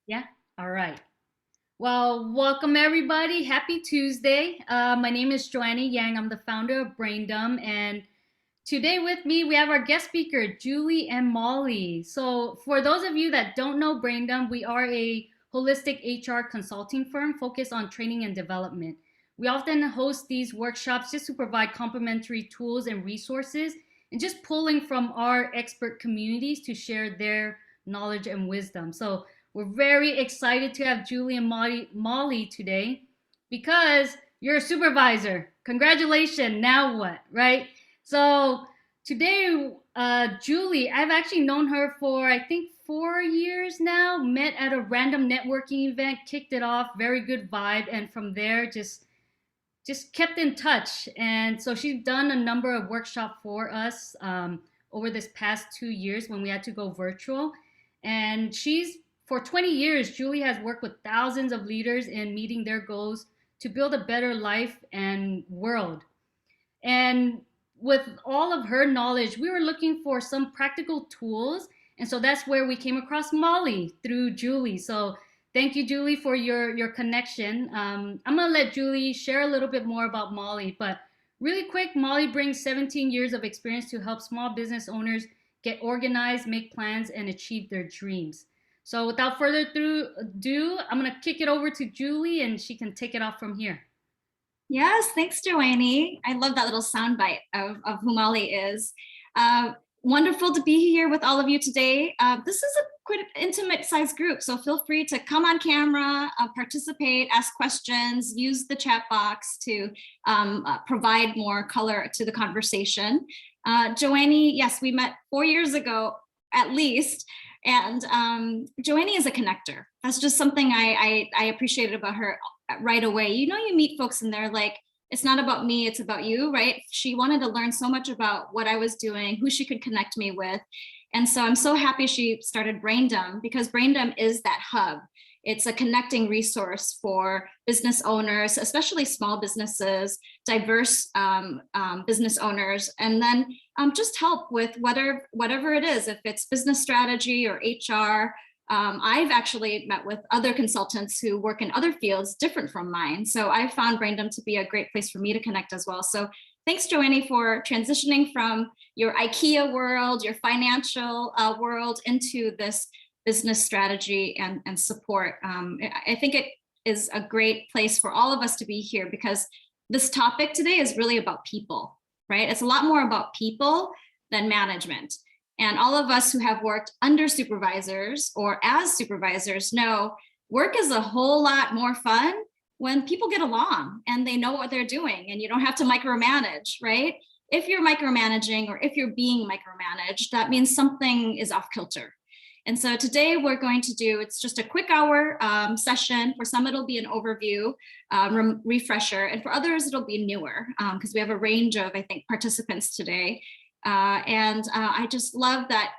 Yeah. All right. Well, welcome everybody. Happy Tuesday. My name is Joannie Yang. I'm the founder of Braindom, and today with me we have our guest speaker, Julie and Molly. So, for those of you that don't know Braindom, we are a holistic HR consulting firm focused on training and development. We often host these workshops just to provide complementary tools and resources, and just pulling from our expert communities to share their knowledge and wisdom. So, we're very excited to have Julie and Molly today because you're a supervisor. Congratulations. Now what, right? So today, Julie, I've actually known her for I think 4 years now. Met at a random networking event, kicked it off, very good vibe, and from there just kept in touch. And so she's done a number of workshops for us over this past 2 years when we had to go virtual. And she's for 20 years, Julie has worked with thousands of leaders in meeting their goals to build a better life and world. And with all of her knowledge, we were looking for some practical tools. And so that's where we came across Molly through Julie. So thank you, Julie, for your connection. I'm going to let Julie share a little bit more about Molly. But really quick, Molly brings 17 years of experience to help small business owners get organized, make plans, and achieve their dreams. So without further ado, I'm going to kick it over to Julie and she can take it off from here. Yes, thanks, Joannie. I love that little soundbite of who Molly is. Wonderful to be here with all of you today. This is a quite intimate sized group, so feel free to come on camera, participate, ask questions, use the chat box to provide more color to the conversation. Joannie, yes, we met 4 years ago at least, and Joannie is a connector. That's just something I appreciated about her right away. You know, you meet folks and they're like, it's not about me, it's about you, right? She wanted to learn so much about what I was doing, who she could connect me with. And so I'm so happy she started Braindom, because Braindom is that hub. It's a connecting resource for business owners, especially small businesses, diverse business owners, and then just help with whatever it is, if it's business strategy or HR. I've actually met with other consultants who work in other fields different from mine. So I found Braindom to be a great place for me to connect as well. So thanks, Joannie, for transitioning from your IKEA world, your financial world, into this business strategy and support. I think it is a great place for all of us to be here, because this topic today is really about people, right? It's a lot more about people than management. And all of us who have worked under supervisors or as supervisors know work is a whole lot more fun when people get along and they know what they're doing and you don't have to micromanage, right? If you're micromanaging or if you're being micromanaged, that means something is off kilter. And so today we're going to do, it's just a quick hour session. For some, it'll be an overview, refresher, and for others, it'll be newer, because we have a range of, I think, participants today. I just love that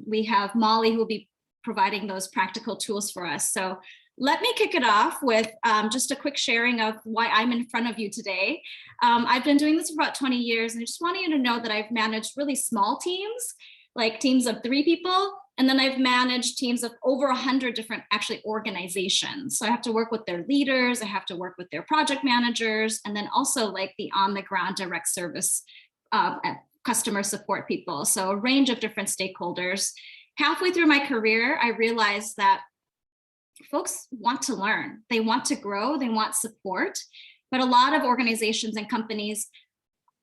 we have Molly who will be providing those practical tools for us. So let me kick it off with just a quick sharing of why I'm in front of you today. I've been doing this for about 20 years, and I just want you to know that I've managed really small teams, like teams of 3 people, and then I've managed teams of over 100 different actually organizations. So I have to work with their leaders, I have to work with their project managers, and then also like the on-the-ground direct service customer support people. So a range of different stakeholders. Halfway through my career, I realized that folks want to learn, they want to grow, they want support, but a lot of organizations and companies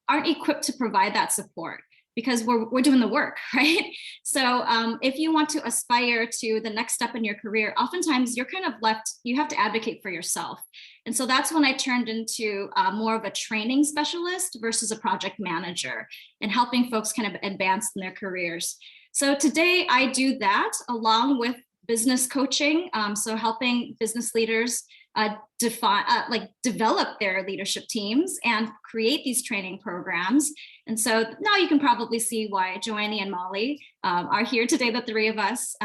aren't equipped to provide that support because we're doing the work, right? So if you want to aspire to the next step in your career, oftentimes you're kind of left, you have to advocate for yourself. And so that's when I turned into more of a training specialist versus a project manager, and helping folks kind of advance in their careers. So today I do that along with business coaching. So helping business leaders develop their leadership teams and create these training programs. And so now you can probably see why Joannie and Molly are here today, the 3 of us,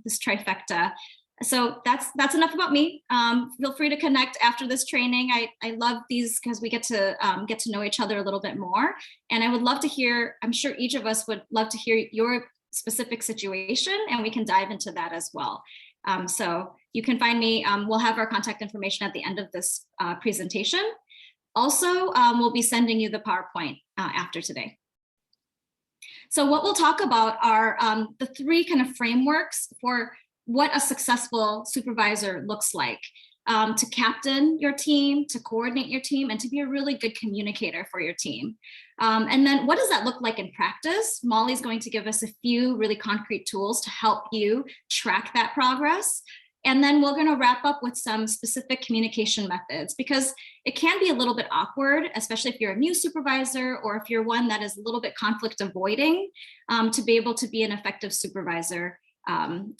this trifecta. So that's enough about me. Feel free to connect after this training. I love these because we get to know each other a little bit more. And I would love to hear, I'm sure each of us would love to hear your specific situation, and we can dive into that as well. So you can find me. We'll have our contact information at the end of this presentation. Also, we'll be sending you the PowerPoint after today. So what we'll talk about are the three kind of frameworks for what a successful supervisor looks like. To captain your team, to coordinate your team, and to be a really good communicator for your team. And then what does that look like in practice? Molly's going to give us a few really concrete tools to help you track that progress. And then we're going to wrap up with some specific communication methods, because it can be a little bit awkward, especially if you're a new supervisor or if you're one that is a little bit conflict avoiding, to be able to be an effective supervisor. And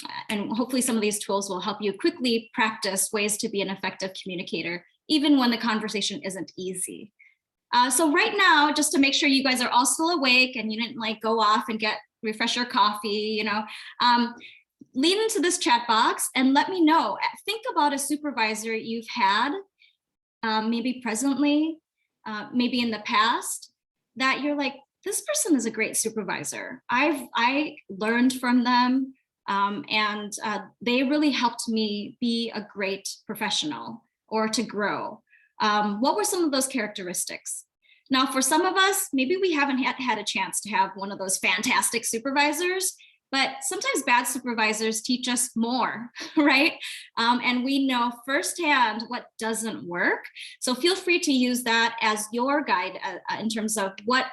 hopefully some of these tools will help you quickly practice ways to be an effective communicator, even when the conversation isn't easy. So right now, just to make sure you guys are all still awake and you didn't like go off and refresh your coffee, lean into this chat box and let me know. Think about a supervisor you've had, maybe presently, maybe in the past, that you're like, this person is a great supervisor. I learned from them, and they really helped me be a great professional or to grow. What were some of those characteristics? Now, for some of us, maybe we haven't had a chance to have one of those fantastic supervisors, but sometimes bad supervisors teach us more, right? And we know firsthand what doesn't work. So feel free to use that as your guide in terms of what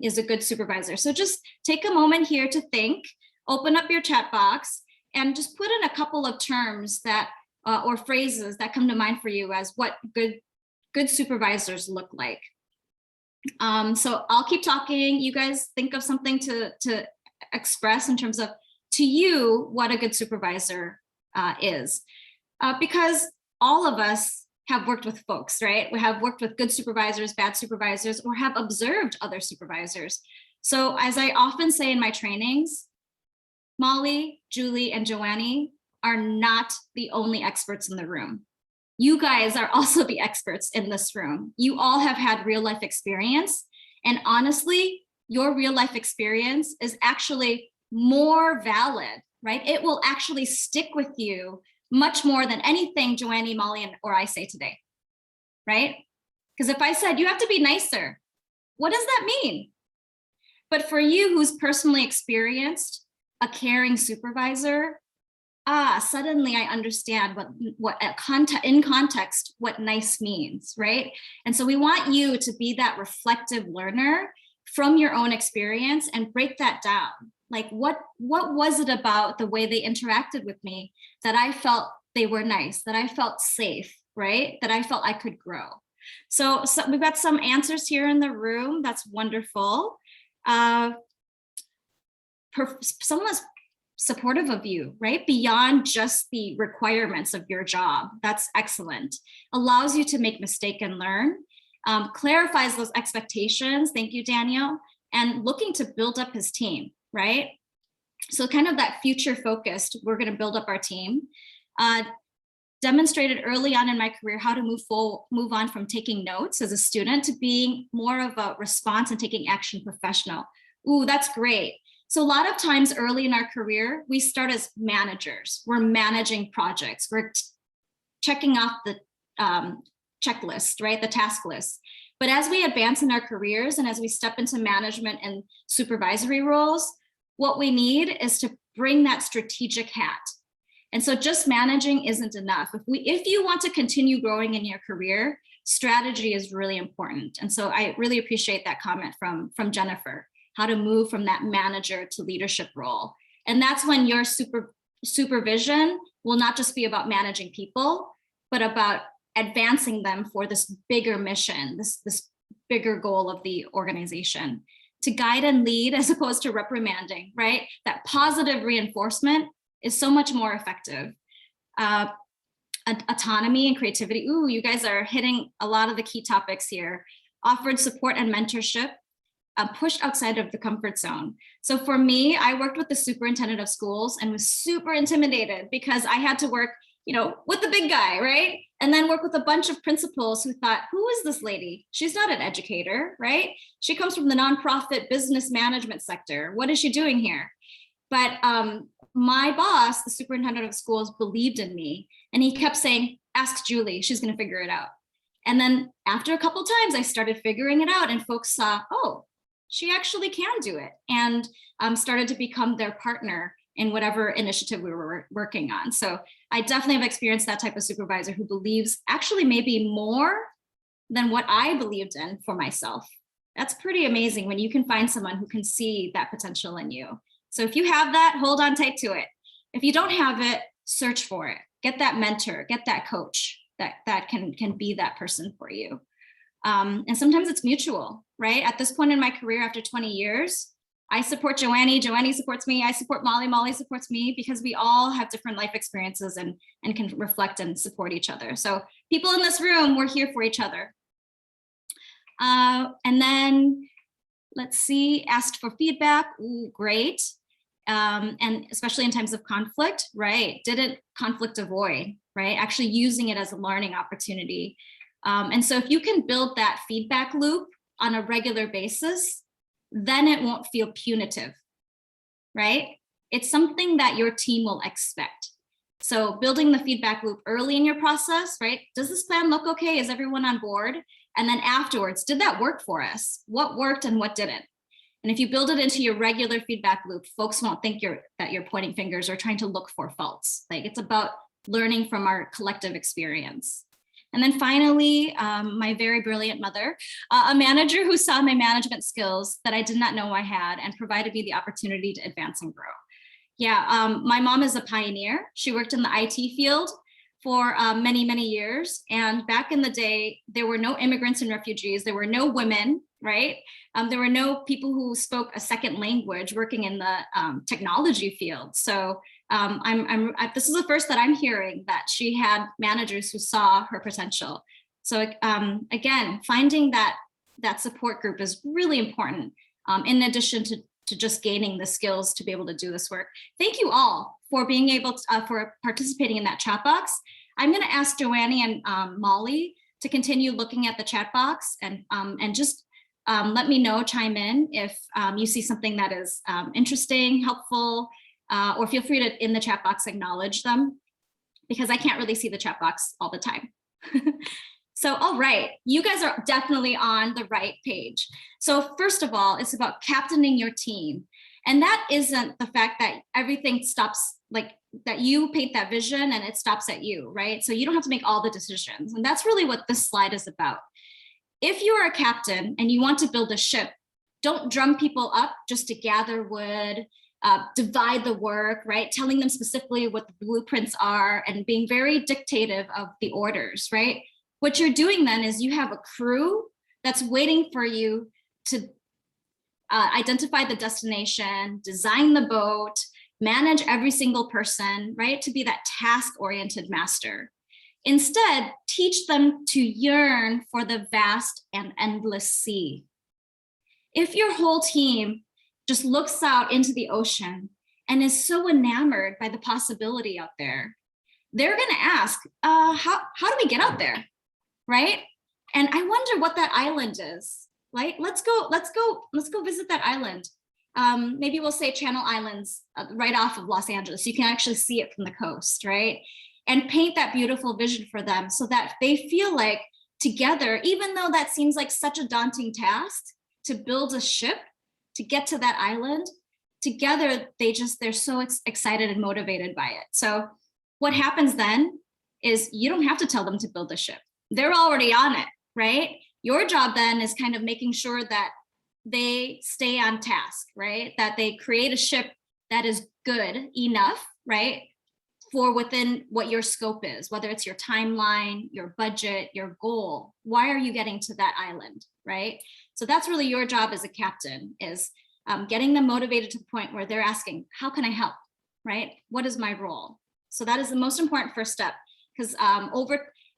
is a good supervisor. So just take a moment here to think, open up your chat box, and just put in a couple of terms that or phrases that come to mind for you as what good supervisors look like. So I'll keep talking. You guys think of something to express in terms of, to you, what a good supervisor is. Because all of us have worked with folks, right? We have worked with good supervisors, bad supervisors, or have observed other supervisors. So as I often say in my trainings, Molly, Julie, and Joanne are not the only experts in the room. You guys are also the experts in this room. You all have had real life experience. And honestly, your real life experience is actually more valid, right? It will actually stick with you much more than anything Joanne, Molly, or I say today, right? Because if I said, you have to be nicer, what does that mean? But for you who's personally experienced a caring supervisor, suddenly I understand what in context, what nice means, right? And so we want you to be that reflective learner from your own experience and break that down. Like what was it about the way they interacted with me that I felt they were nice, that I felt safe, right? That I felt I could grow. So we've got some answers here in the room. That's wonderful. Someone's supportive of you, right? Beyond just the requirements of your job. That's excellent. Allows you to make mistake and learn. Clarifies those expectations. Thank you, Daniel. And looking to build up his team, right? So kind of that future focused, we're going to build up our team. Demonstrated early on in my career how to move on from taking notes as a student to being more of a response and taking action professional. Ooh, that's great. So a lot of times early in our career, we start as managers. We're managing projects. We're checking off the checklist, right? The task list. But as we advance in our careers and as we step into management and supervisory roles, what we need is to bring that strategic hat. And so just managing isn't enough. If you want to continue growing in your career, strategy is really important. And so I really appreciate that comment from Jennifer, how to move from that manager to leadership role. And that's when your supervision will not just be about managing people, but about advancing them for this bigger mission, this bigger goal of the organization. To guide and lead as opposed to reprimanding, right? That positive reinforcement is so much more effective. Autonomy and creativity. Ooh, you guys are hitting a lot of the key topics here. Offered support and mentorship. Pushed outside of the comfort zone. So for me, I worked with the superintendent of schools and was super intimidated because I had to work, with the big guy, right? And then work with a bunch of principals who thought, who is this lady? She's not an educator, right? She comes from the nonprofit business management sector. What is she doing here? But my boss, the superintendent of schools, believed in me, and he kept saying, ask Julie, she's going to figure it out. And then after a couple times, I started figuring it out, and folks saw, oh, she actually can do it, and started to become their partner in whatever initiative we were working on. So I definitely have experienced that type of supervisor who believes actually maybe more than what I believed in for myself. That's pretty amazing when you can find someone who can see that potential in you. So if you have that, hold on tight to it. If you don't have it, search for it. Get that mentor, get that coach that can be that person for you. And sometimes it's mutual, right? At this point in my career, after 20 years, I support Joannie supports me, I support Molly supports me, because we all have different life experiences and can reflect and support each other. So people in this room, we're here for each other. And then, let's see, asked for feedback. Ooh, great. And especially in times of conflict, right? Didn't conflict avoid, right? Actually using it as a learning opportunity. And so if you can build that feedback loop on a regular basis, then it won't feel punitive, right? It's something that your team will expect. So building the feedback loop early in your process, right? Does this plan look okay? Is everyone on board? And then afterwards, did that work for us? What worked and what didn't? And if you build it into your regular feedback loop, folks won't think that you're pointing fingers or trying to look for faults. Like, it's about learning from our collective experience. And then finally, my very brilliant mother, a manager who saw my management skills that I did not know I had and provided me the opportunity to advance and grow. Yeah, my mom is a pioneer. She worked in the IT field for many, many years. And back in the day, there were no immigrants and refugees. There were no women, right? There were no people who spoke a second language working in the technology field. So this is the first that I'm hearing that she had managers who saw her potential. So again, finding that support group is really important, in addition to just gaining the skills to be able to do this work. Thank you all for being able to, for participating in that chat box. I'm going to ask Joannie and Molly to continue looking at the chat box and just let me know, chime in if you see something that is interesting, helpful, or feel free to, in the chat box, acknowledge them, because I can't really see the chat box all the time. So, all right, you guys are definitely on the right page. So first of all, it's about captaining your team. And that isn't the fact that everything stops, like that you paint that vision and it stops at you, right? So you don't have to make all the decisions. And that's really what this slide is about. If you are a captain and you want to build a ship, don't drum people up just to gather wood, divide the work, right? Telling them specifically what the blueprints are and being very dictative of the orders, right? What you're doing then is you have a crew that's waiting for you to identify the destination, design the boat, manage every single person, right? To be that task-oriented master. Instead, teach them to yearn for the vast and endless sea. If your whole team just looks out into the ocean and is so enamored by the possibility out there, they're going to ask, how do we get out there, right? And I wonder what that island is. Like, let's go visit that island. Maybe we'll say Channel Islands, right off of Los Angeles. You can actually see it from the coast, right? And paint that beautiful vision for them so that they feel like together, even though that seems like such a daunting task to build a ship to get to that island, together they're so excited and motivated by it. So what happens then is you don't have to tell them to build a ship. They're already on it, right? Your job then is kind of making sure that they stay on task, right? That they create a ship that is good enough, right? For within what your scope is, whether it's your timeline, your budget, your goal. Why are you getting to that island, right? So that's really your job as a captain, is getting them motivated to the point where they're asking, how can I help, right? What is my role? So that is the most important first step, because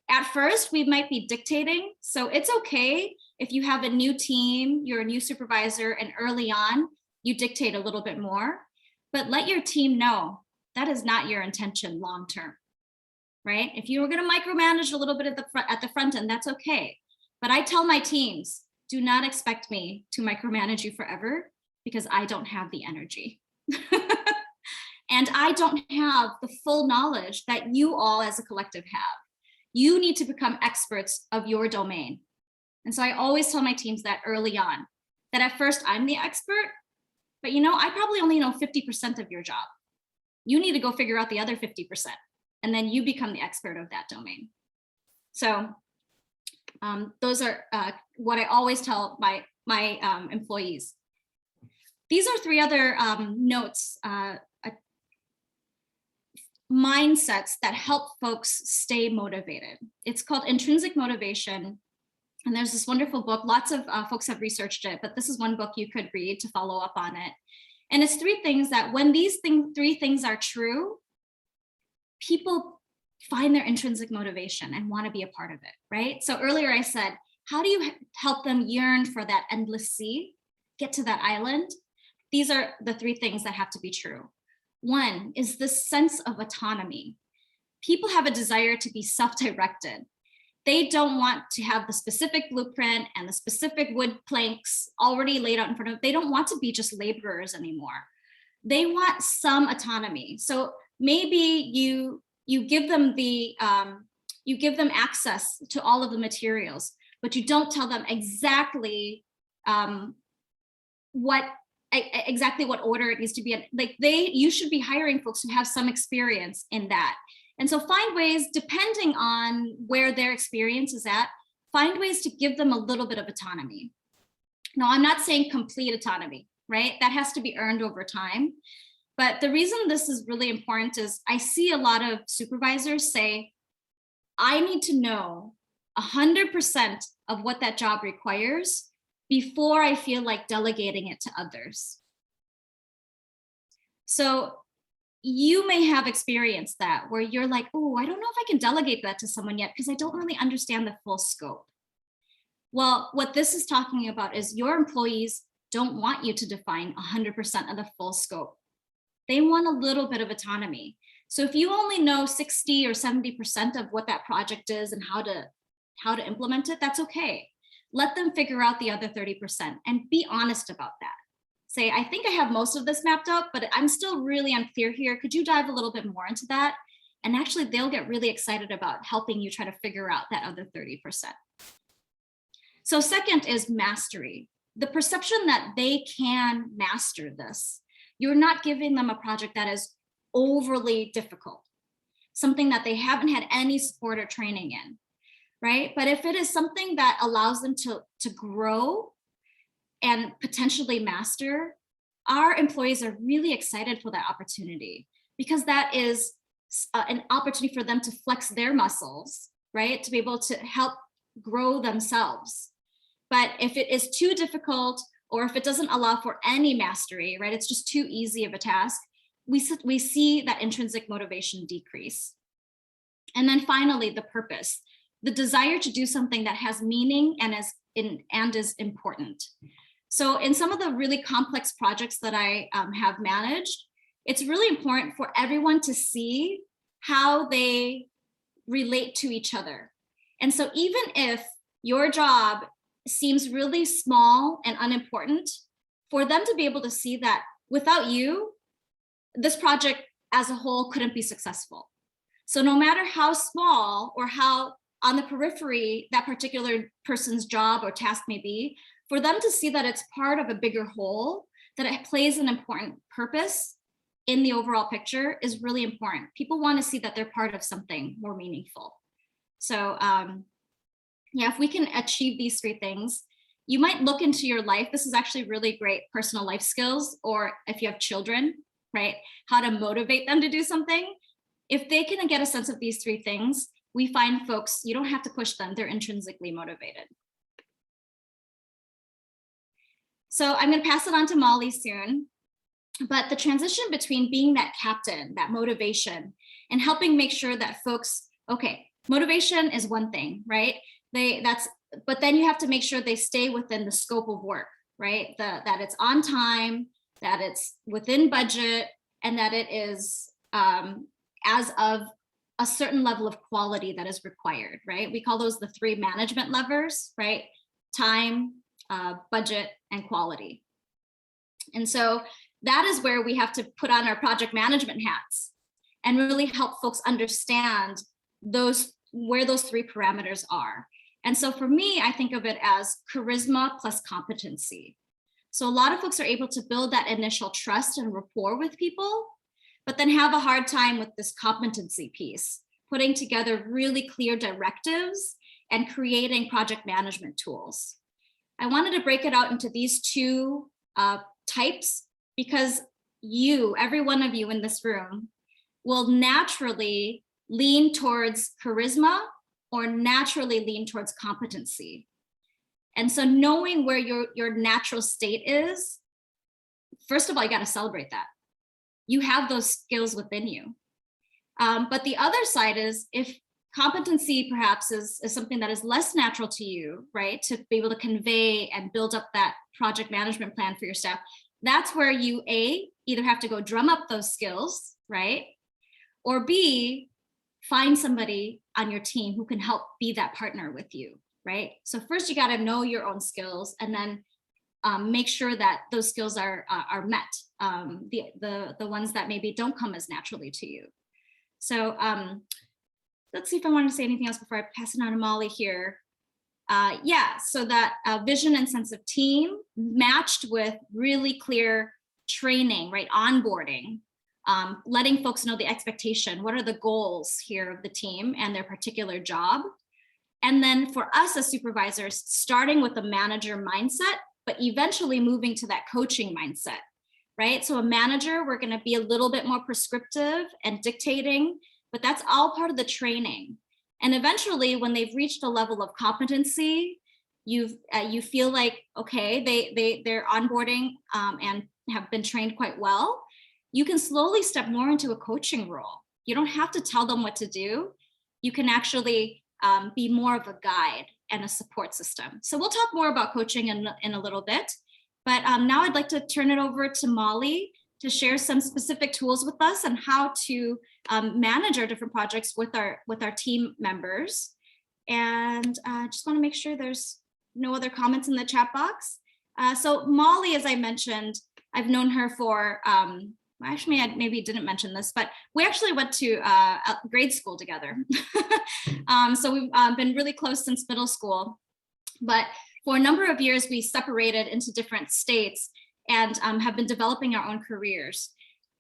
at first we might be dictating. So it's okay if you have a new team, you're a new supervisor, and early on you dictate a little bit more, but let your team know that is not your intention long-term, right? If you were going to micromanage a little bit at the front end, that's okay. But I tell my teams, do not expect me to micromanage you forever, because I don't have the energy. And I don't have the full knowledge that you all as a collective have. You need to become experts of your domain. And so I always tell my teams that early on, that at first I'm the expert, but I probably only know 50% of your job. You need to go figure out the other 50%, and then you become the expert of that domain. So those are what I always tell my employees. These are three other notes, mindsets that help folks stay motivated. It's called Intrinsic Motivation. And there's this wonderful book. Lots of folks have researched it, but this is one book you could read to follow up on it. And it's three things that when these three things are true, people find their intrinsic motivation and want to be a part of it, right? So earlier I said, how do you help them yearn for that endless sea, get to that island? These are the three things that have to be true. One is this sense of autonomy. People have a desire to be self-directed. They don't want to have the specific blueprint and the specific wood planks already laid out in front of them. They don't want to be just laborers anymore. They want some autonomy. So maybe you give them access to all of the materials, but you don't tell them exactly what order it needs to be in. Like you should be hiring folks who have some experience in that. And so find ways, depending on where their experience is at, find ways to give them a little bit of autonomy. Now, I'm not saying complete autonomy, right? That has to be earned over time. But the reason this is really important is I see a lot of supervisors say, I need to know 100% of what that job requires before I feel like delegating it to others. So you may have experienced that where you're like, oh, I don't know if I can delegate that to someone yet because I don't really understand the full scope. Well, what this is talking about is your employees don't want you to define 100% of the full scope. They want a little bit of autonomy. So if you only know 60 or 70% of what that project is and how to implement it, that's okay. Let them figure out the other 30% and be honest about that. Say, I think I have most of this mapped out, but I'm still really unclear here. Could you dive a little bit more into that? And actually, they'll get really excited about helping you try to figure out that other 30%. So second is mastery. The perception that they can master this. You're not giving them a project that is overly difficult, something that they haven't had any support or training in, right? But if it is something that allows them to grow and potentially master, our employees are really excited for that opportunity because that is an opportunity for them to flex their muscles, right? To be able to help grow themselves. But if it is too difficult or if it doesn't allow for any mastery, right? It's just too easy of a task, we see that intrinsic motivation decrease. And then finally, the purpose, the desire to do something that has meaning and is important. So in some of the really complex projects that I have managed, it's really important for everyone to see how they relate to each other. And so even if your job seems really small and unimportant, for them to be able to see that without you, this project as a whole couldn't be successful. So no matter how small or how on the periphery that particular person's job or task may be, for them to see that it's part of a bigger whole, that it plays an important purpose in the overall picture is really important. People want to see that they're part of something more meaningful. So yeah, if we can achieve these three things, you might look into your life. This is actually really great personal life skills, or if you have children, right? How to motivate them to do something. If they can get a sense of these three things, we find folks, you don't have to push them, they're intrinsically motivated. So I'm going to pass it on to Molly soon. But the transition between being that captain, that motivation, and helping make sure that folks, okay, motivation is one thing, right? But then you have to make sure they stay within the scope of work, right? That it's on time, that it's within budget, and that it is as of a certain level of quality that is required, right? We call those the three management levers, right? Time, budget, and quality. And so that is where we have to put on our project management hats and really help folks understand where those three parameters are. And so for me, I think of it as charisma plus competency. So a lot of folks are able to build that initial trust and rapport with people, but then have a hard time with this competency piece, putting together really clear directives and creating project management tools. I wanted to break it out into these two types because every one of you in this room, will naturally lean towards charisma or naturally lean towards competency. And so knowing where your natural state is, first of all, you got to celebrate that. You have those skills within you. But the other side is if competency perhaps is something that is less natural to you, right? To be able to convey and build up that project management plan for your staff, that's where you either have to go drum up those skills, right? Or B, find somebody on your team who can help be that partner with you, right? So first you got to know your own skills and then make sure that those skills are met, the ones that maybe don't come as naturally to you. So let's see if I want to say anything else before I pass it on to Molly here. Yeah, so that vision and sense of team matched with really clear training, right? Onboarding, letting folks know the expectation. What are the goals here of the team and their particular job? And then for us as supervisors, starting with a manager mindset, but eventually moving to that coaching mindset, right? So a manager, we're going to be a little bit more prescriptive and dictating, but that's all part of the training. And eventually, when they've reached a level of competency, you feel like, okay, they're onboarding and have been trained quite well. You can slowly step more into a coaching role. You don't have to tell them what to do. You can actually be more of a guide and a support system. So we'll talk more about coaching in a little bit. But now I'd like to turn it over to Molly to share some specific tools with us on how to manage our different projects with our team members. And I just want to make sure there's no other comments in the chat box. So Molly, as I mentioned, I've known her for, actually I maybe didn't mention this, but we actually went to grade school together. So we've been really close since middle school. But for a number of years, we separated into different states and have been developing our own careers.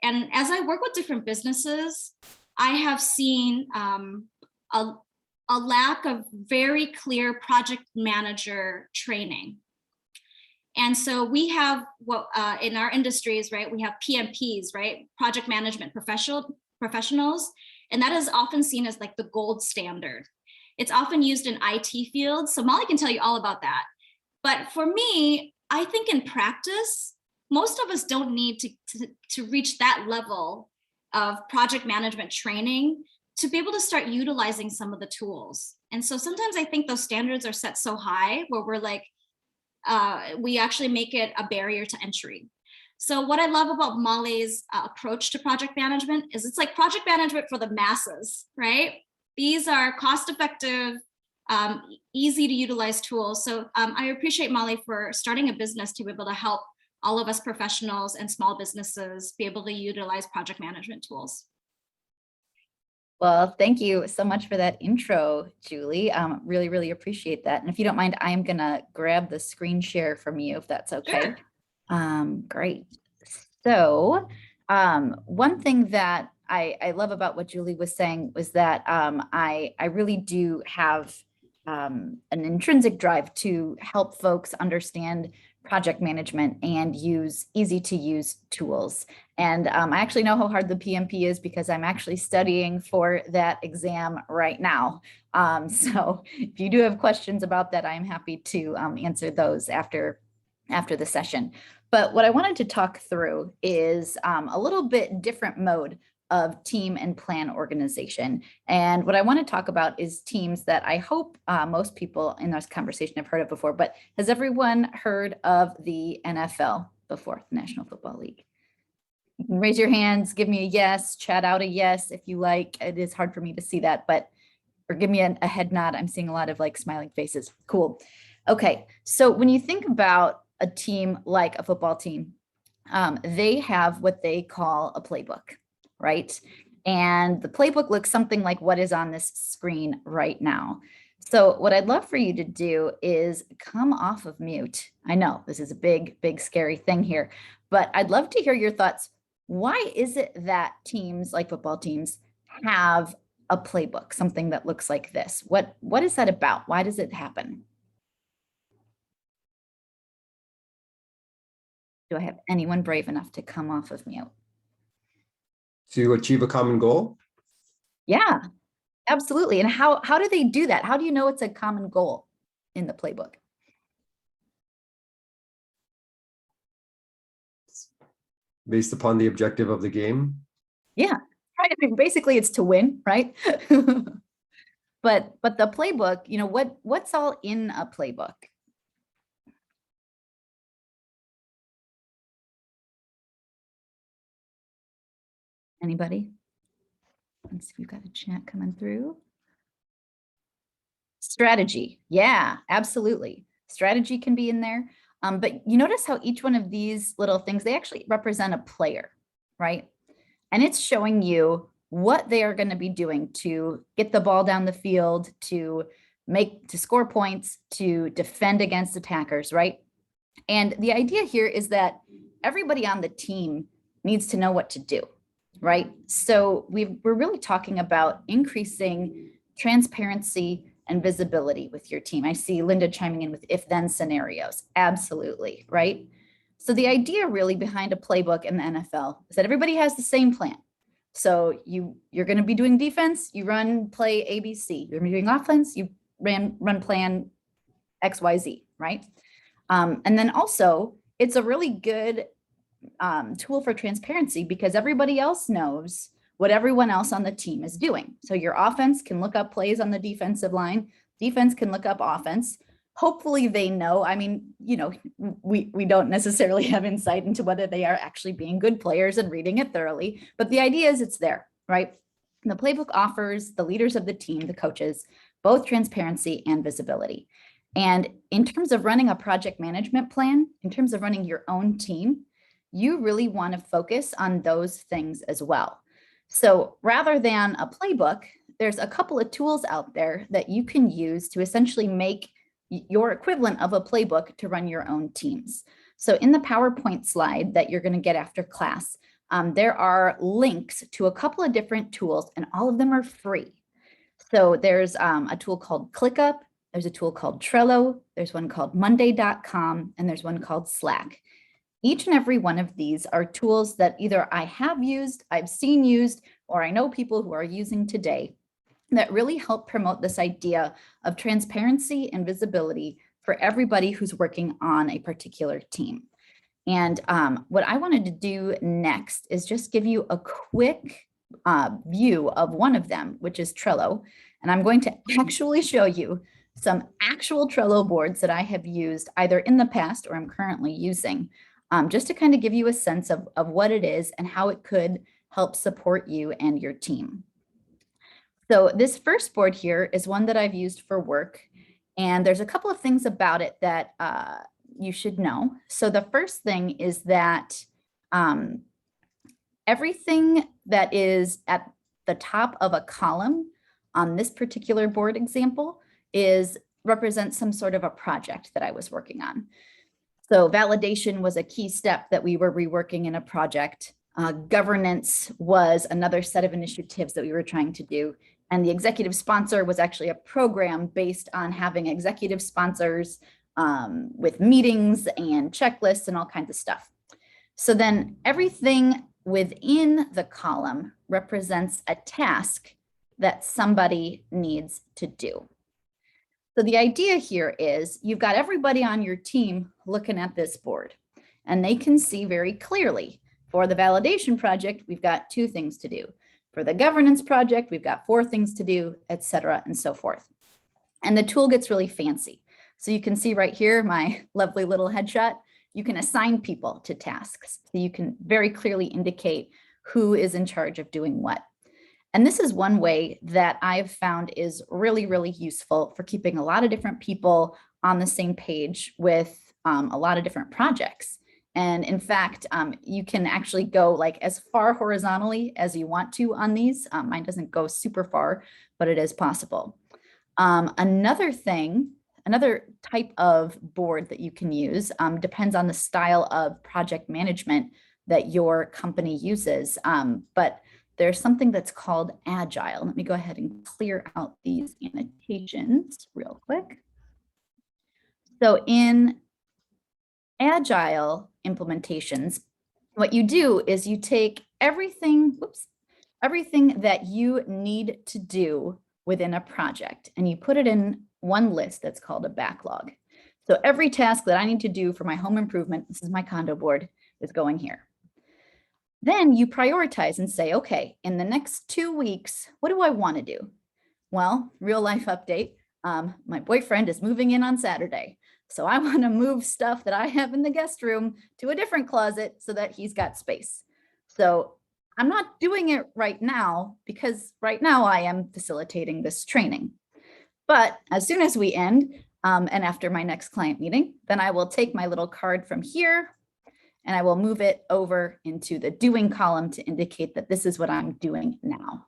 And as I work with different businesses, I have seen a lack of very clear project manager training. And so we have what in our industries, right? We have PMPs, right? Project management professionals. And that is often seen as like the gold standard. It's often used in IT fields. So Molly can tell you all about that. But for me, I think in practice, most of us don't need to reach that level of project management training to be able to start utilizing some of the tools. And so sometimes I think those standards are set so high where we're like, we actually make it a barrier to entry. So what I love about Molly's approach to project management is it's like project management for the masses, right? These are cost-effective, easy to utilize tools. So I appreciate Molly for starting a business to be able to help all of us professionals and small businesses be able to utilize project management tools. Well, thank you so much for that intro, Julie. Really, really appreciate that. And if you don't mind, I'm going to grab the screen share from you, if that's okay. Sure. Great. So one thing that I love about what Julie was saying was that I really do have an intrinsic drive to help folks understand project management and use easy to use tools. And I actually know how hard the PMP is because I'm actually studying for that exam right now. So if you do have questions about that, I'm happy to answer those after the session. But what I wanted to talk through is a little bit different mode of team and plan organization. And what I want to talk about is teams that I hope most people in this conversation have heard of before, but has everyone heard of the NFL before, the National Football League? You can raise your hands, give me a yes, chat out a yes if you like. It is hard for me to see that, but or give me a head nod. I'm seeing a lot of like smiling faces. Cool. Okay, so when you think about a team like a football team, they have what they call a playbook, right? And the playbook looks something like what is on this screen right now. So what I'd love for you to do is come off of mute. I know this is a big, big, scary thing here, but I'd love to hear your thoughts. Why is it that teams like football teams have a playbook, something that looks like this? What is that about? Why does it happen? Do I have anyone brave enough to come off of mute? To achieve a common goal? Yeah, absolutely. And how do they do that? How do you know it's a common goal in the playbook? Based upon the objective of the game? Yeah, right. I mean, basically it's to win, right? But the playbook, you know, what's all in a playbook? Anybody? Let's see if we've got a chat coming through. Strategy. Yeah, absolutely. Strategy can be in there. But you notice how each one of these little things, they actually represent a player, right? And it's showing you what they are going to be doing to get the ball down the field, to score points, to defend against attackers, right? And the idea here is that everybody on the team needs to know what to do, right? So we're really talking about increasing transparency and visibility with your team. I see Linda chiming in with if-then scenarios. Absolutely, right? So the idea really behind a playbook in the NFL is that everybody has the same plan. So you're going to be doing defense, you run play ABC. You're doing offense, you run plan XYZ, right? And then also, it's a really good tool for transparency because everybody else knows what everyone else on the team is doing. So your offense can look up plays on the defensive line. Defense can look up offense. Hopefully they know. I mean, you know, we don't necessarily have insight into whether they are actually being good players and reading it thoroughly, but the idea is it's there, right? And the playbook offers the leaders of the team, the coaches, both transparency and visibility. And in terms of running a project management plan, in terms of running your own team, you really want to focus on those things as well. So rather than a playbook, there's a couple of tools out there that you can use to essentially make your equivalent of a playbook to run your own teams. So in the PowerPoint slide that you're going to get after class, there are links to a couple of different tools, and all of them are free. So there's a tool called ClickUp, there's a tool called Trello, there's one called Monday.com, and there's one called Slack. Each and every one of these are tools that either I have used, I've seen used, or I know people who are using today that really help promote this idea of transparency and visibility for everybody who's working on a particular team. And what I wanted to do next is just give you a quick view of one of them, which is Trello. And I'm going to actually show you some actual Trello boards that I have used either in the past or I'm currently using, just to kind of give you a sense of what it is and how it could help support you and your team. So this first board here is one that I've used for work, and there's a couple of things about it that you should know. So the first thing is that everything that is at the top of a column on this particular board example represents some sort of a project that I was working on. So validation was a key step that we were reworking in a project. Governance was another set of initiatives that we were trying to do. And the executive sponsor was actually a program based on having executive sponsors with meetings and checklists and all kinds of stuff. So then everything within the column represents a task that somebody needs to do. So the idea here is you've got everybody on your team looking at this board, and they can see very clearly for the validation project, we've got 2 things to do. For the governance project, we've got 4 things to do, etc., and so forth. And the tool gets really fancy. So you can see right here, my lovely little headshot, you can assign people to tasks. So you can very clearly indicate who is in charge of doing what. And this is one way that I've found is really, really useful for keeping a lot of different people on the same page with a lot of different projects. And in fact, you can actually go like as far horizontally as you want to on these. Mine doesn't go super far, but it is possible. Another type of board that you can use depends on the style of project management that your company uses. But there's something that's called Agile. Let me go ahead and clear out these annotations real quick. So in Agile implementations, what you do is you take everything that you need to do within a project and you put it in one list that's called a backlog. So every task that I need to do for my home improvement, this is my condo board, is going here. Then you prioritize and say, okay, in the next 2 weeks, what do I want to do? Well, real life update. My boyfriend is moving in on Saturday. So I want to move stuff that I have in the guest room to a different closet so that he's got space. So I'm not doing it right now because right now I am facilitating this training. But as soon as we end and after my next client meeting, then I will take my little card from here and I will move it over into the doing column to indicate that this is what I'm doing now.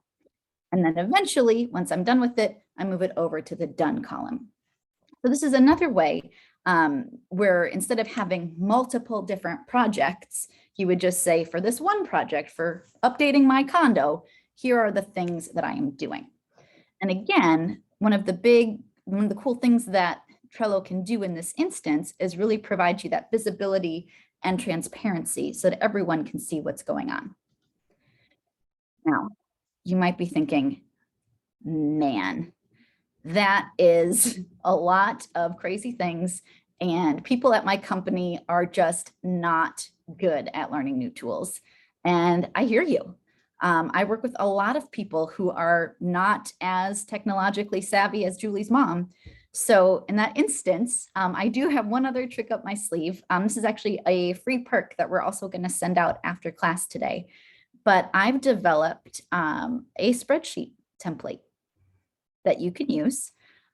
And then eventually, once I'm done with it, I move it over to the done column. So this is another way where instead of having multiple different projects, you would just say for this one project, for updating my condo, here are the things that I am doing. And again, one of the cool things that Trello can do in this instance is really provide you that visibility and transparency so that everyone can see what's going on. Now, you might be thinking, man, that is a lot of crazy things. And people at my company are just not good at learning new tools. And I hear you. I work with a lot of people who are not as technologically savvy as Julie's mom. So in that instance, I do have one other trick up my sleeve. This is actually a free perk that we're also going to send out after class today. But I've developed a spreadsheet template that you can use.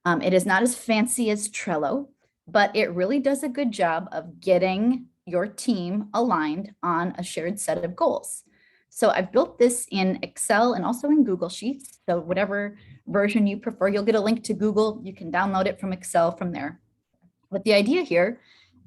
It is not as fancy as Trello, but it really does a good job of getting your team aligned on a shared set of goals. So I've built this in Excel and also in Google Sheets. So whatever version you prefer, you'll get a link to Google. You can download it from Excel from there. But the idea here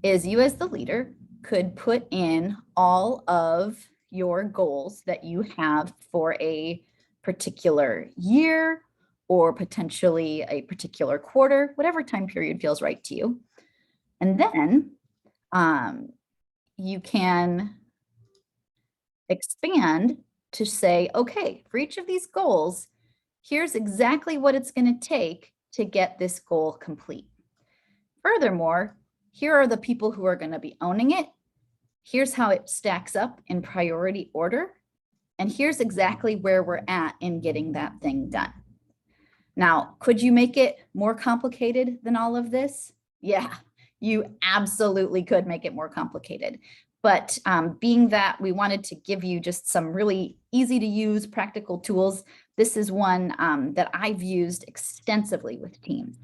is you as the leader could put in all of your goals that you have for a particular year or potentially a particular quarter, whatever time period feels right to you. And then you can expand to say, okay, for each of these goals, here's exactly what it's going to take to get this goal complete. Furthermore, here are the people who are going to be owning it. Here's how it stacks up in priority order. And here's exactly where we're at in getting that thing done. Now, could you make it more complicated than all of this? Yeah, you absolutely could make it more complicated. But being that we wanted to give you just some really easy to use practical tools, this is one that I've used extensively with teams.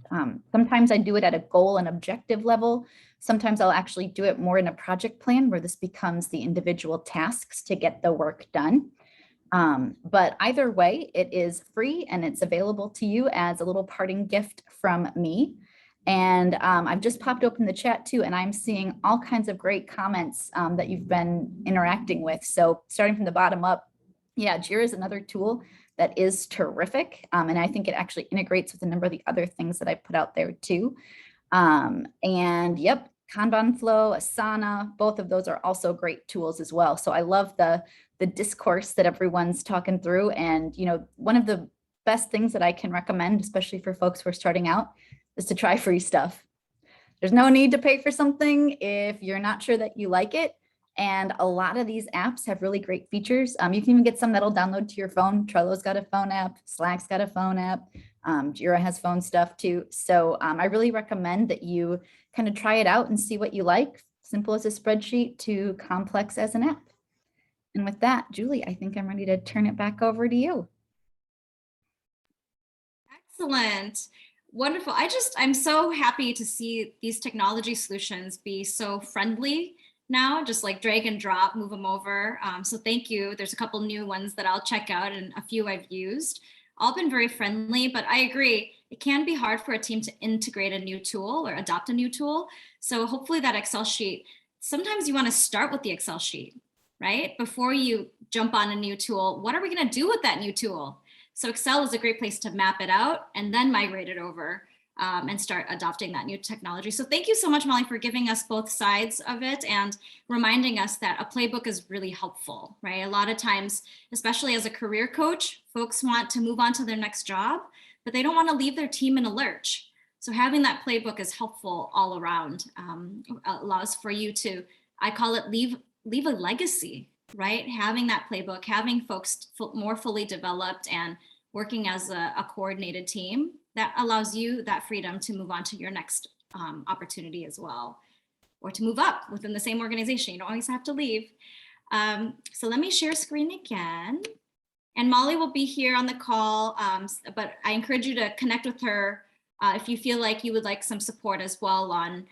Sometimes I do it at a goal and objective level. Sometimes I'll actually do it more in a project plan where this becomes the individual tasks to get the work done. But either way, it is free and it's available to you as a little parting gift from me. And I've just popped open the chat too, and I'm seeing all kinds of great comments that you've been interacting with. So starting from the bottom up, yeah, Jira is another tool that is terrific. And I think it actually integrates with a number of the other things that I put out there too. And yep, Kanban Flow, Asana, both of those are also great tools as well. So I love the discourse that everyone's talking through. And, you know, one of the best things that I can recommend, especially for folks who are starting out, is to try free stuff. There's no need to pay for something if you're not sure that you like it. And a lot of these apps have really great features. You can even get some that'll download to your phone. Trello's got a phone app, Slack's got a phone app, Jira has phone stuff too. So I really recommend that you kind of try it out and see what you like. Simple as a spreadsheet to complex as an app. And with that, Julie, I think I'm ready to turn it back over to you. Excellent. Wonderful. I'm so happy to see these technology solutions be so friendly now, just like drag and drop, move them over. So thank you. There's a couple new ones that I'll check out and a few I've used. All been very friendly, but I agree, it can be hard for a team to integrate a new tool or adopt a new tool. So hopefully that Excel sheet, sometimes you want to start with the Excel sheet, right? Before you jump on a new tool, what are we going to do with that new tool? So Excel is a great place to map it out and then migrate it over and start adopting that new technology. So thank you so much, Molly, for giving us both sides of it and reminding us that a playbook is really helpful, right? A lot of times, especially as a career coach, folks want to move on to their next job, but they don't want to leave their team in a lurch. So having that playbook is helpful all around, allows for you to, I call it leave a legacy, right? Having that playbook, having folks more fully developed and working as a coordinated team, that allows you that freedom to move on to your next opportunity as well, or to move up within the same organization. You don't always have to leave. So let me share screen again. And Molly will be here on the call, but I encourage you to connect with her if you feel like you would like some support as well on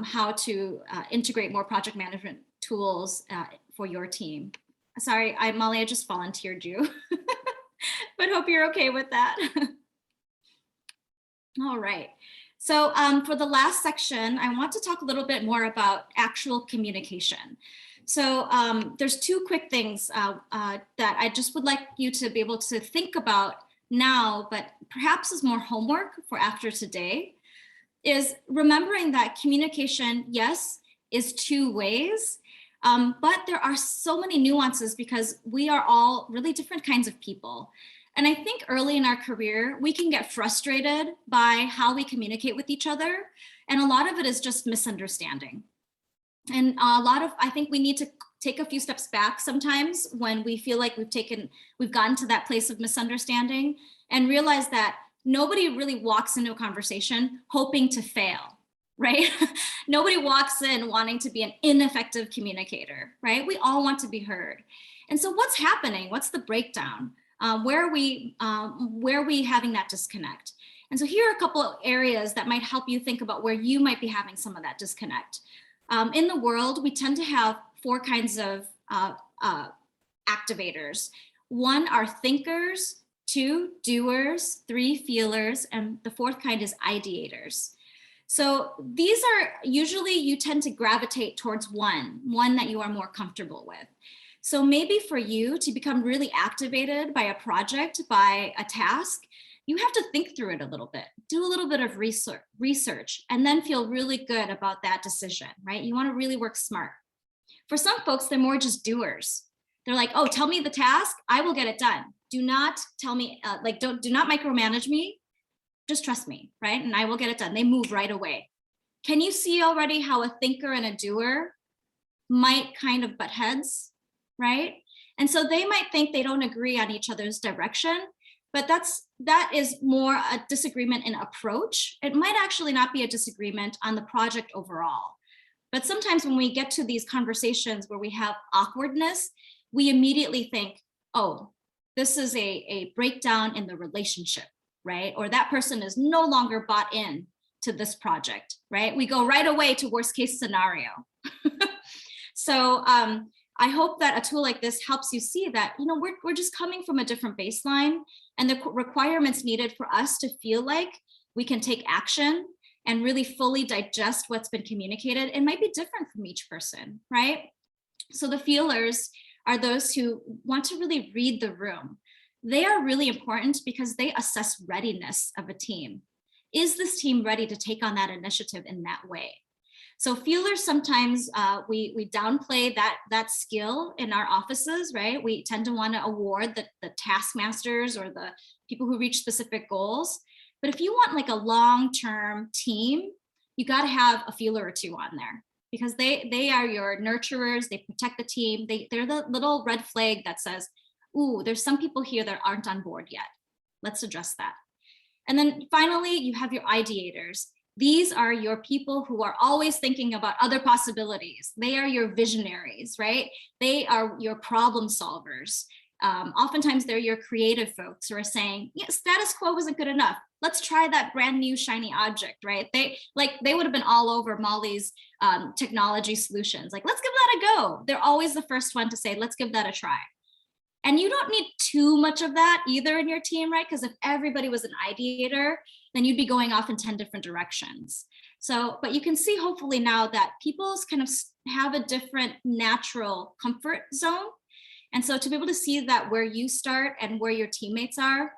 how to integrate more project management tools for your team. Sorry, Molly, I just volunteered you, but hope you're okay with that. All right. So for the last section, I want to talk a little bit more about actual communication. So there's two quick things that I just would like you to be able to think about now, but perhaps is more homework for after today, is remembering that communication, yes, is two ways, but there are so many nuances because we are all really different kinds of people. And I think early in our career, we can get frustrated by how we communicate with each other. And a lot of it is just misunderstanding. And I think we need to take a few steps back sometimes when we feel like we've gotten to that place of misunderstanding and realize that nobody really walks into a conversation hoping to fail, right? Nobody walks in wanting to be an ineffective communicator, right? We all want to be heard. And so what's happening? What's the breakdown? Where are we having that disconnect? And so here are a couple of areas that might help you think about where you might be having some of that disconnect. In the world, we tend to have four kinds of activators. One are thinkers, two, doers, three, feelers, and the fourth kind is ideators. So these are usually, you tend to gravitate towards one that you are more comfortable with. So maybe for you to become really activated by a project, by a task, you have to think through it a little bit, do a little bit of research, and then feel really good about that decision, right? You want to really work smart. For some folks, they're more just doers. They're like, oh, tell me the task, I will get it done. Do not tell me, do not micromanage me, just trust me, right? And I will get it done. They move right away. Can you see already how a thinker and a doer might kind of butt heads? Right? And so they might think they don't agree on each other's direction, but that is more a disagreement in approach. It might actually not be a disagreement on the project overall. But sometimes when we get to these conversations where we have awkwardness, we immediately think, oh, this is a breakdown in the relationship, right? Or that person is no longer bought in to this project, right? We go right away to worst case scenario. So I hope that a tool like this helps you see that, we're just coming from a different baseline, and the requirements needed for us to feel like we can take action and really fully digest what's been communicated, it might be different from each person, right? So the feelers are those who want to really read the room. They are really important because they assess readiness of a team. Is this team ready to take on that initiative in that way? So feelers, sometimes we downplay that skill in our offices, right? We tend to want to award the taskmasters or the people who reach specific goals. But if you want like a long-term team, you got to have a feeler or two on there, because they are your nurturers. They protect the team. They're the little red flag that says, ooh, there's some people here that aren't on board yet. Let's address that. And then finally, you have your ideators. These are your people who are always thinking about other possibilities. They are your visionaries, right? They are your problem solvers. Oftentimes they're your creative folks who are saying, yeah, status quo wasn't good enough. Let's try that brand new shiny object, right? They would have been all over Molly's technology solutions. Like, let's give that a go. They're always the first one to say, let's give that a try. And you don't need too much of that either in your team, right? Because if everybody was an ideator, then you'd be going off in 10 different directions. So, but you can see hopefully now that people's kind of have a different natural comfort zone. And so to be able to see that where you start and where your teammates are,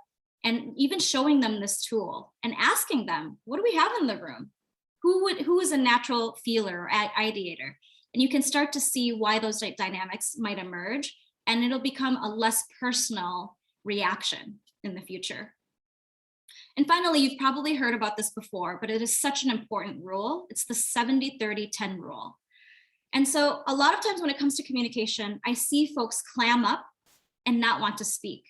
and even showing them this tool and asking them, what do we have in the room? Who is a natural feeler or ideator? And you can start to see why those dynamics might emerge, and it'll become a less personal reaction in the future. And finally, you've probably heard about this before, but it is such an important rule. It's the 70-30-10 rule. And so a lot of times when it comes to communication, I see folks clam up and not want to speak,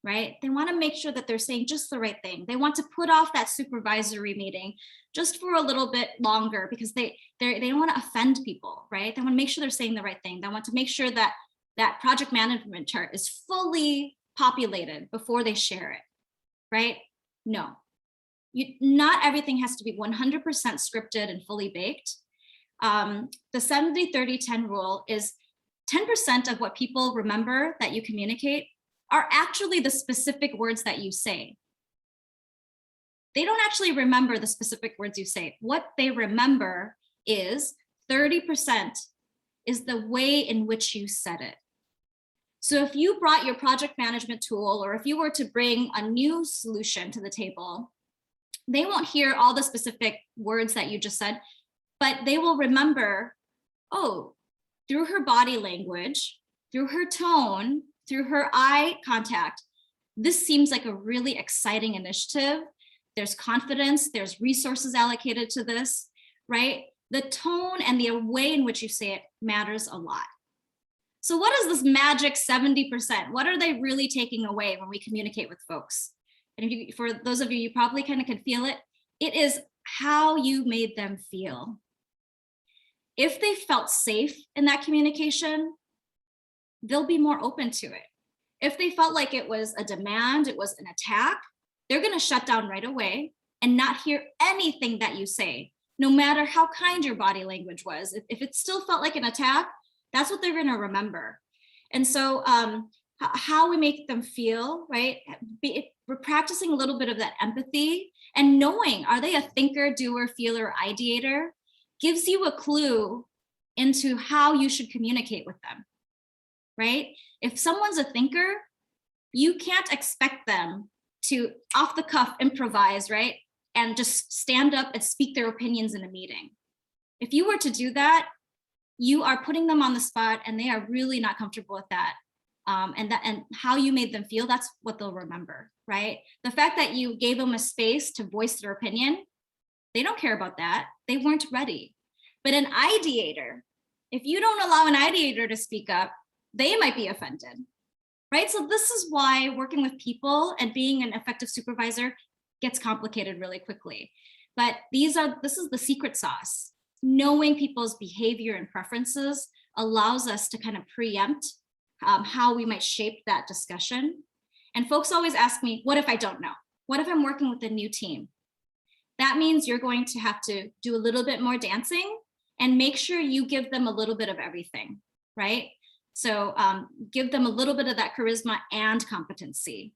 right? They want to make sure that they're saying just the right thing. They want to put off that supervisory meeting just for a little bit longer because they don't want to offend people, right? They want to make sure they're saying the right thing. They want to make sure that that project management chart is fully populated before they share it, right? No, not everything has to be 100% scripted and fully baked. The 70-30-10 rule is 10% of what people remember that you communicate are actually the specific words that you say. They don't actually remember the specific words you say. What they remember is 30% is the way in which you said it. So if you brought your project management tool, or if you were to bring a new solution to the table, they won't hear all the specific words that you just said, but they will remember, oh, through her body language, through her tone, through her eye contact, this seems like a really exciting initiative. There's confidence, there's resources allocated to this, right? The tone and the way in which you say it matters a lot. So what is this magic 70%? What are they really taking away when we communicate with folks? And if you, for those of you, you probably kind of can feel it. It is how you made them feel. If they felt safe in that communication, they'll be more open to it. If they felt like it was a demand, it was an attack, they're going to shut down right away and not hear anything that you say, no matter how kind your body language was. If it still felt like an attack, that's what they're going to remember. And so how we make them feel, right? We're practicing a little bit of that empathy and knowing, are they a thinker, doer, feeler, ideator, gives you a clue into how you should communicate with them, right? If someone's a thinker, you can't expect them to off the cuff improvise, right? And just stand up and speak their opinions in a meeting. If you were to do that, you are putting them on the spot and they are really not comfortable with that. And how you made them feel, that's what they'll remember, right? The fact that you gave them a space to voice their opinion, they don't care about that. They weren't ready. But an ideator, if you don't allow an ideator to speak up, they might be offended, right? So this is why working with people and being an effective supervisor gets complicated really quickly. But this is the secret sauce. Knowing people's behavior and preferences allows us to kind of preempt how we might shape that discussion. And folks always ask me, what if I don't know? What if I'm working with a new team? That means you're going to have to do a little bit more dancing and make sure you give them a little bit of everything, right? So give them a little bit of that charisma and competency,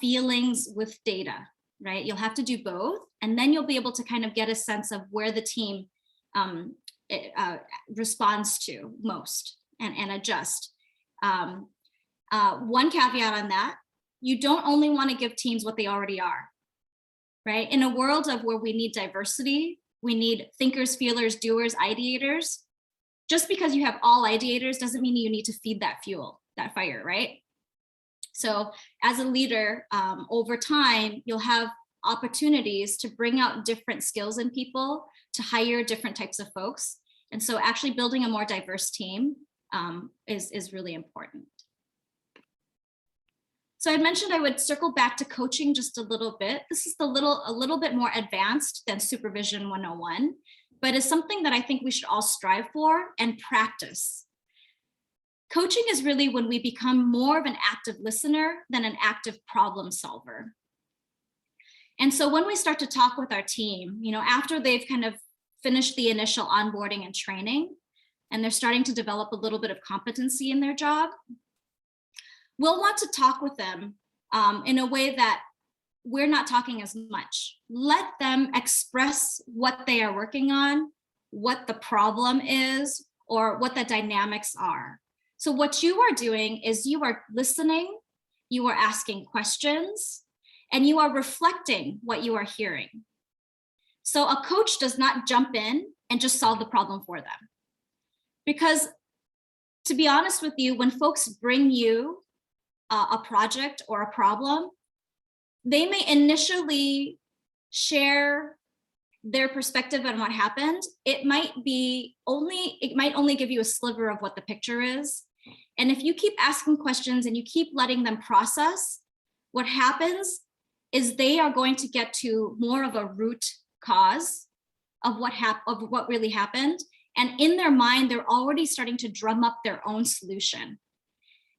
feelings with data, right? You'll have to do both, and then you'll be able to kind of get a sense of where the team responds to most and adjust. One caveat on that, you don't only want to give teams what they already are, right? In a world of where we need diversity, we need thinkers, feelers, doers, ideators. Just because you have all ideators doesn't mean you need to feed that fuel, that fire, right? So as a leader, over time, you'll have opportunities to bring out different skills in people, to hire different types of folks. And so actually building a more diverse team is really important. So I mentioned I would circle back to coaching just a little bit. This is a little bit more advanced than Supervision 101, but is something that I think we should all strive for and practice. Coaching is really when we become more of an active listener than an active problem solver. And so when we start to talk with our team, after they've kind of finished the initial onboarding and training, and they're starting to develop a little bit of competency in their job, we'll want to talk with them in a way that we're not talking as much. Let them express what they are working on, what the problem is, or what the dynamics are. So what you are doing is you are listening, you are asking questions, and you are reflecting what you are hearing. So a coach does not jump in and just solve the problem for them. Because to be honest with you, when folks bring you a project or a problem, they may initially share their perspective on what happened. It might only give you a sliver of what the picture is. And if you keep asking questions and you keep letting them process, what happens is they are going to get to more of a root cause of what really happened. And in their mind, they're already starting to drum up their own solution.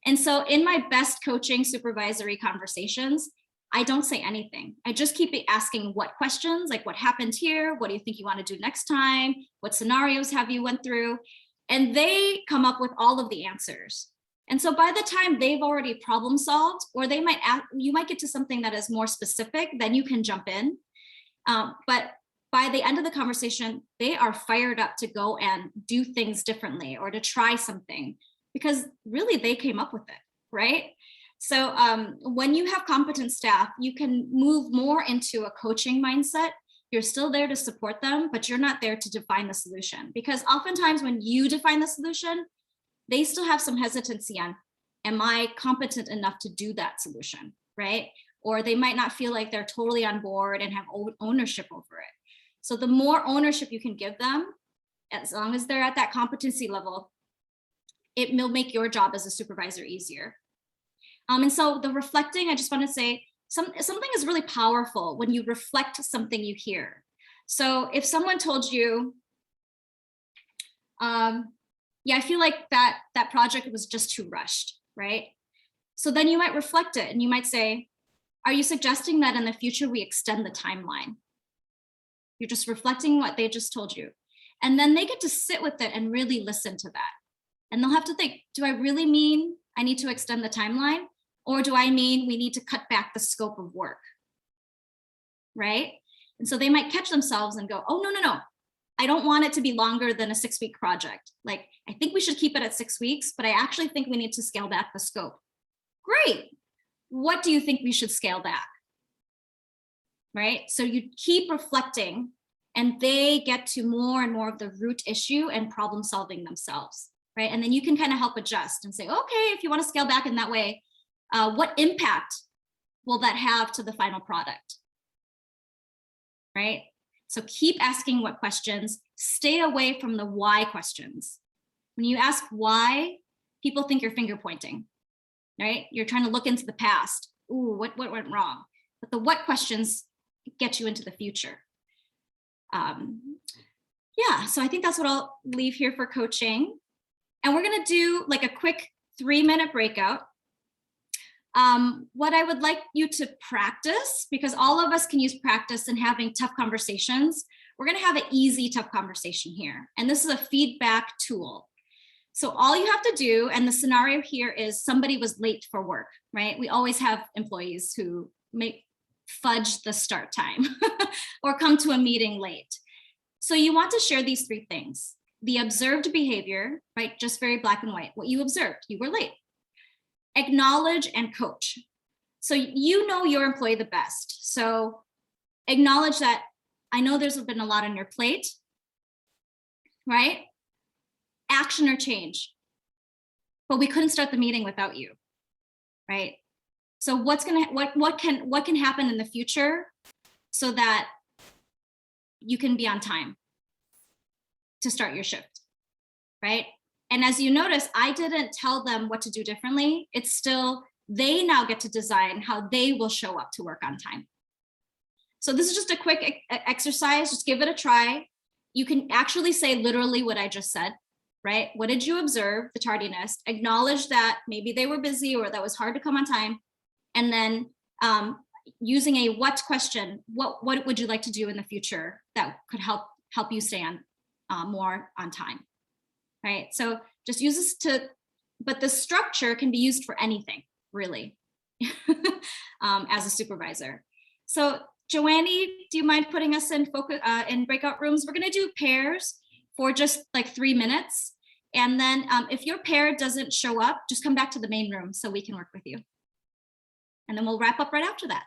And so in my best coaching supervisory conversations, I don't say anything. I just keep asking what questions, like what happened here? What do you think you want to do next time? What scenarios have you went through? And they come up with all of the answers. And so by the time they've already problem solved, or you might get to something that is more specific, then you can jump in. But by the end of the conversation, they are fired up to go and do things differently or to try something, because really they came up with it, right? So when you have competent staff, you can move more into a coaching mindset. You're still there to support them, but you're not there to define the solution. Because oftentimes when you define the solution, they still have some hesitancy on, am I competent enough to do that solution, right? Or they might not feel like they're totally on board and have ownership over it. So the more ownership you can give them, as long as they're at that competency level, it will make your job as a supervisor easier. And so the reflecting, I just want to say, something is really powerful when you reflect something you hear. So if someone told you, yeah, I feel like that project was just too rushed, right? So then you might reflect it and you might say, are you suggesting that in the future we extend the timeline? You're just reflecting what they just told you. And then they get to sit with it and really listen to that. And they'll have to think, do I really mean I need to extend the timeline? Or do I mean we need to cut back the scope of work, right? And so they might catch themselves and go, oh, no. I don't want it to be longer than a 6-week project. Like, I think we should keep it at 6 weeks, but I actually think we need to scale back the scope. Great. What do you think we should scale back? Right? So you keep reflecting and they get to more and more of the root issue and problem solving themselves, right? And then you can kind of help adjust and say, okay, if you want to scale back in that way, what impact will that have to the final product, right? So keep asking what questions, stay away from the why questions. When you ask why, people think you're finger pointing, right? You're trying to look into the past. Ooh, what went wrong? But the what questions get you into the future. Yeah, so I think that's what I'll leave here for coaching. And we're gonna do like a quick 3-minute breakout. What I would like you to practice, because all of us can use practice in having tough conversations, we're gonna have an easy, tough conversation here. And this is a feedback tool. So all you have to do, and the scenario here is somebody was late for work, right? We always have employees who fudge the start time or come to a meeting late. So you want to share these 3 things. The observed behavior, right? Just very black and white. What you observed, you were late. Acknowledge and coach. So you know your employee the best. So acknowledge that I know there's been a lot on your plate, right? Action or change. But we couldn't start the meeting without you, right? So what can happen in the future so that you can be on time to start your shift, right? And as you notice, I didn't tell them what to do differently. It's still, they now get to design how they will show up to work on time. So this is just a quick exercise. Just give it a try. You can actually say literally what I just said, right? What did you observe, the tardiness? Acknowledge that maybe they were busy or that was hard to come on time. And then using a what question, what would you like to do in the future that could help you stay on more on time, right? So just use this but the structure can be used for anything, really, as a supervisor. So Joannie, do you mind putting us in focus in breakout rooms? We're gonna do pairs for just like 3 minutes. And then if your pair doesn't show up, just come back to the main room so we can work with you. And then we'll wrap up right after that.